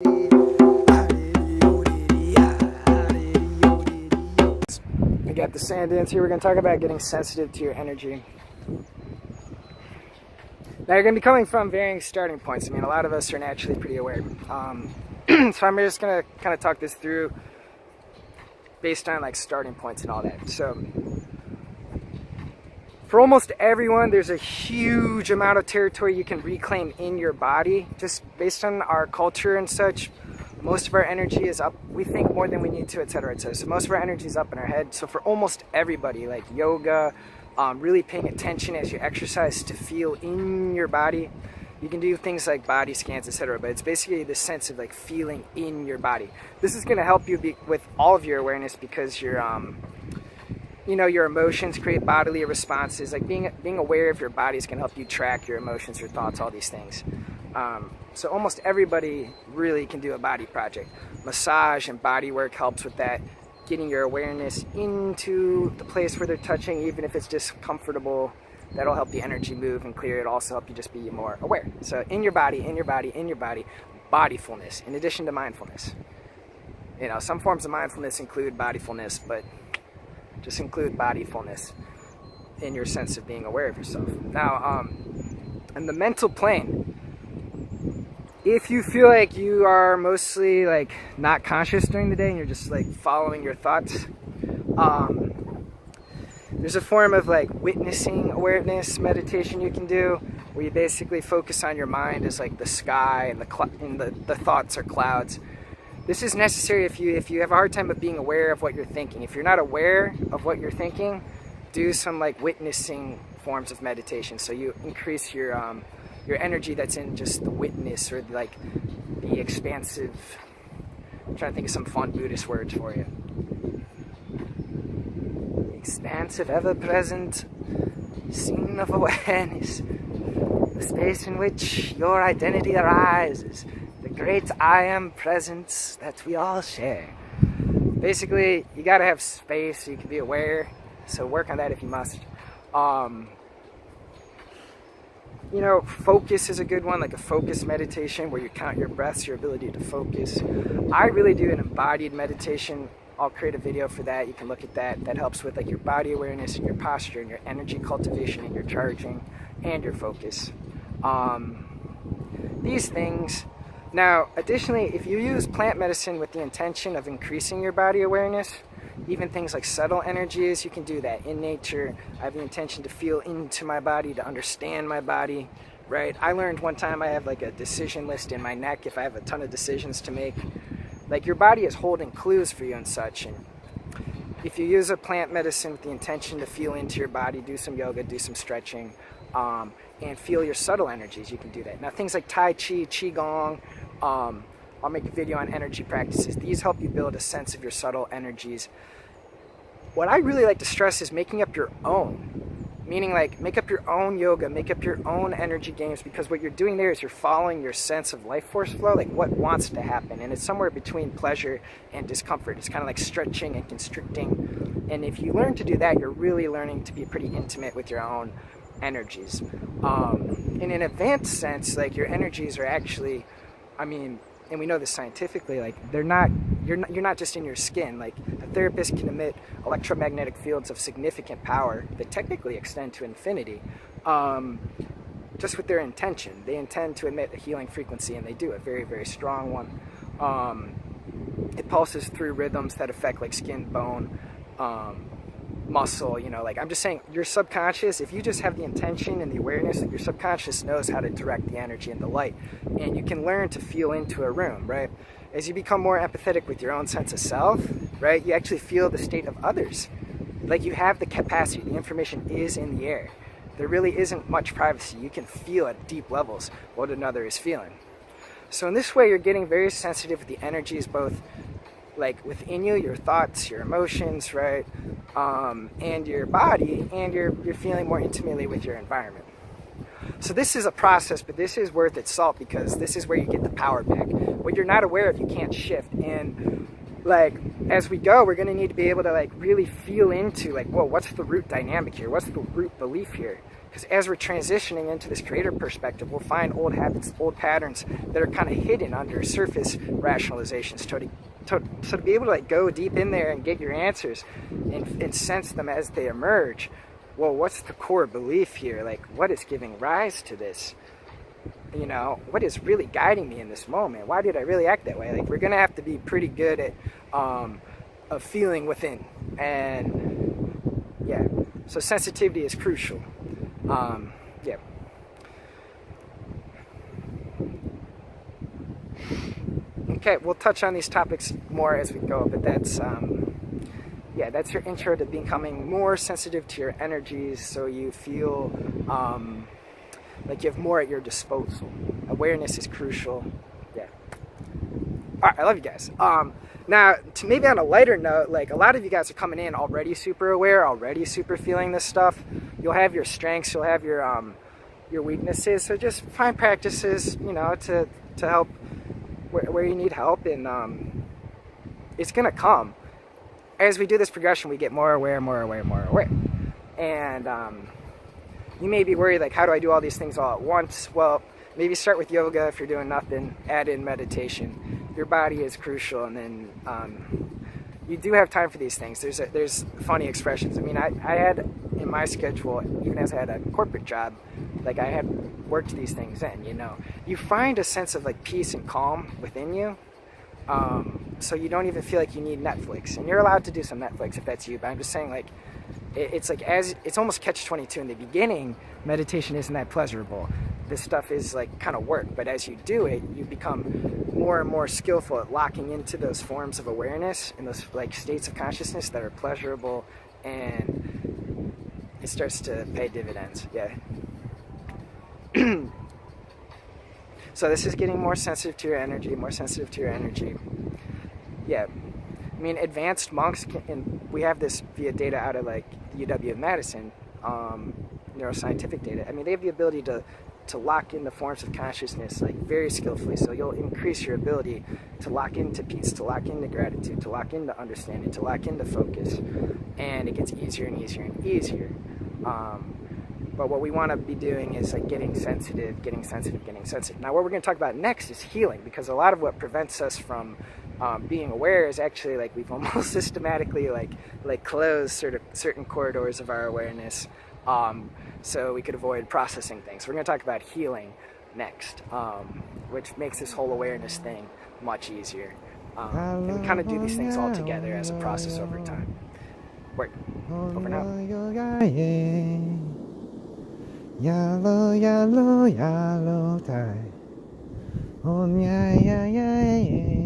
We got the sand dance here. We're going to talk about getting sensitive to your energy. Now, you're going to be coming from varying starting points. I mean, a lot of us are naturally pretty aware. So I'm just going to kind of talk this through based on like starting points and all that. So for almost everyone, there's a huge amount of territory you can reclaim in your body. Just based on our culture and such, most of our energy is up. We think more than we need to, etc., etc. So most of our energy is up in our head. So for almost everybody, like yoga, really paying attention as you exercise to feel in your body. You can do things like body scans, etc., but it's basically the sense of like feeling in your body. This is going to help you with all of your awareness because you're your emotions create bodily responses. Like being aware of your body is going to help you track your emotions, your thoughts, all these things. So almost everybody really can do a body project. Massage and body work helps with that. Getting your awareness into the place where they're touching, even if it's discomfortable, that'll help the energy move and clear. It'll also help you just be more aware. So in your body, in your body, in your body, bodyfulness, in addition to mindfulness. Some forms of mindfulness include bodyfulness, but just include bodyfulness in your sense of being aware of yourself. Now, in the mental plane, if you feel like you are mostly like not conscious during the day and you're just like following your thoughts, there's a form of like witnessing awareness meditation you can do where you basically focus on your mind as like the sky and the thoughts are clouds. This is necessary if you have a hard time of being aware of what you're thinking. If you're not aware of what you're thinking, do some like witnessing forms of meditation. So you increase your energy that's in just the witness or like the expansive. I'm trying to think of some fun Buddhist words for you. Expansive, ever-present scene of awareness, the space in which your identity arises. The great I am presence that we all share. Basically, you gotta have space so you can be aware. So work on that if you must. Focus is a good one, like a focus meditation where you count your breaths, your ability to focus. I really do an embodied meditation. I'll create a video for that. You can look at that. That helps with like your body awareness and your posture and your energy cultivation and your charging and your focus. These things. Now, additionally, if you use plant medicine with the intention of increasing your body awareness, even things like subtle energies, you can do that. In nature, I have the intention to feel into my body, to understand my body, right? I learned one time I have like a decision list in my neck if I have a ton of decisions to make. Like your body is holding clues for you and such. And if you use a plant medicine with the intention to feel into your body, do some yoga, do some stretching, and feel your subtle energies, you can do that. Now things like Tai Chi, Qigong, I'll make a video on energy practices. These help you build a sense of your subtle energies. What I really like to stress is making up your own. Meaning like make up your own yoga, make up your own energy games, because what you're doing there is you're following your sense of life force flow, like what wants to happen. And it's somewhere between pleasure and discomfort. It's kind of like stretching and constricting. And if you learn to do that, you're really learning to be pretty intimate with your own energies. In an advanced sense, like your energies are actually, and we know this scientifically, like you're not just in your skin. Like a therapist can emit electromagnetic fields of significant power that technically extend to infinity, just with their intention. They intend to emit a healing frequency, and they do a very, very strong one. It pulses through rhythms that affect like skin, bone, muscle, like I'm just saying your subconscious, if you just have the intention and the awareness that your subconscious knows how to direct the energy and the light, and you can learn to feel into a room, right? As you become more empathetic with your own sense of self, right, you actually feel the state of others. Like you have the capacity, the information is in the air. There really isn't much privacy. You can feel at deep levels what another is feeling. So in this way, you're getting very sensitive with the energies, both like within you, your thoughts, your emotions, right, and your body, and you're feeling more intimately with your environment. So this is a process, but this is worth its salt because this is where you get the power back. What you're not aware of, you can't shift. And like as we go, we're going to need to be able to like really feel into like, whoa, what's the root dynamic here? What's the root belief here? Because as we're transitioning into this creator perspective, we'll find old habits, old patterns that are kind of hidden under surface rationalizations. So to be able to like go deep in there and get your answers and sense them as they emerge, well, what's the core belief here? Like, what is giving rise to this? You know, what is really guiding me in this moment? Why did I really act that way? Like, we're gonna have to be pretty good at of feeling within, and yeah. So sensitivity is crucial. Yeah. Okay, we'll touch on these topics more as we go, but that's yeah, that's your intro to becoming more sensitive to your energies, so you feel like you have more at your disposal. Awareness is crucial. Yeah. All right, I love you guys. Now, to maybe on a lighter note, like a lot of you guys are coming in already super aware, already super feeling this stuff. You'll have your strengths, you'll have your weaknesses. So just find practices, you know, to help where you need help, and it's gonna come. As we do this progression, we get more aware, more aware, more aware. And you may be worried, like, how do I do all these things all at once? Well, maybe start with yoga if you're doing nothing. Add in meditation. Your body is crucial, and then you do have time for these things. There's funny expressions. I mean, I had in my schedule, even as I had a corporate job, like I had worked these things in, you know. You find a sense of like peace and calm within you, so you don't even feel like you need Netflix. And you're allowed to do some Netflix if that's you, but I'm just saying, like, it's like, as it's almost catch-22 in the beginning. Meditation isn't that pleasurable. This stuff is like kind of work, but as you do it, you become more and more skillful at locking into those forms of awareness and those like states of consciousness that are pleasurable, and it starts to pay dividends. Yeah. So this is getting more sensitive to your energy, more sensitive to your energy. Yeah. I mean, advanced monks and we have this via data out of like the UW of Madison, neuroscientific data. I mean, they have the ability to lock in the forms of consciousness like very skillfully. So you'll increase your ability to lock into peace, to lock into gratitude, to lock into understanding, to lock into focus, and it gets easier and easier and easier. But what we want to be doing is like getting sensitive, getting sensitive, getting sensitive. Now what we're going to talk about next is healing, because a lot of what prevents us from being aware is actually like we've almost systematically like closed certain corridors of our awareness, so we could avoid processing things. We're going to talk about healing next, which makes this whole awareness thing much easier. And we kind of do these things all together as a process over time. Work. Over now. Yellow, yellow, yellow tie. Oh, yeah, yeah, yeah, yeah.